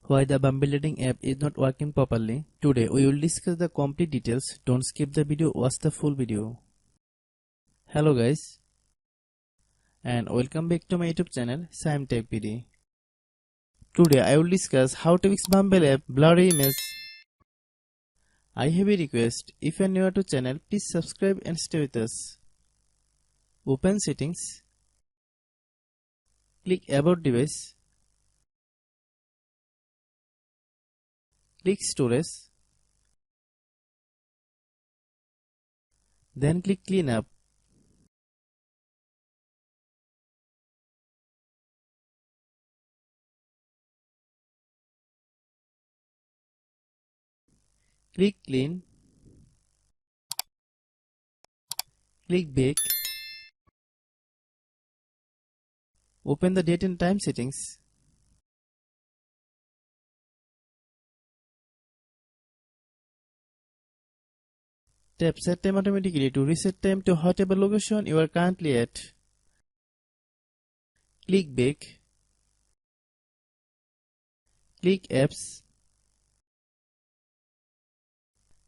Why the Bumble dating app is not working properly. Today we will discuss the complete details. Don't skip the video, watch the full video. Hello guys and welcome back to my YouTube channel Shaem Tech PD. Today I will discuss how to fix Bumble app blurry image. I have a request. If you are new to channel, please subscribe and stay with us. Open settings. Click about device. Click storage. Then click clean up. Click clean. Click back. Open the date and time settings. Tap set time automatically to reset time to whatever location you are currently at. Click back. Click apps.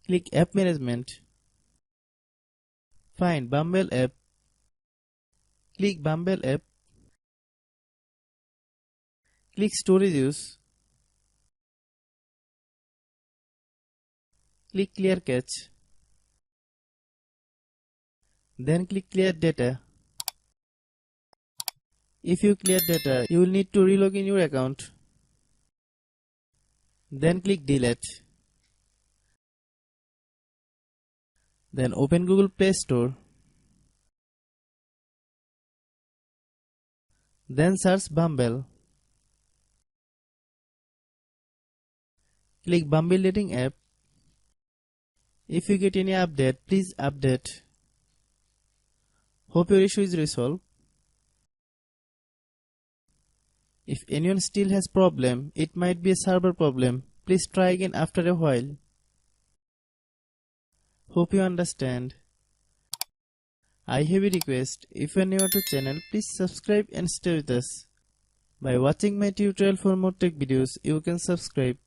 Click app management. Find Bumble app. Click Bumble app. Click storage use. Click clear cache. Then click clear data. If you clear data, you will need to relog in your account. Then click delete. Then open Google Play Store. Then search Bumble. Click Bumble dating app. If you get any update, please update. Hope your issue is resolved. If anyone still has problem, it might be a server problem. Please try again after a while. Hope you understand. I have a request. If you are new to channel, please subscribe and stay with us. By watching my tutorial for more tech videos, you can subscribe.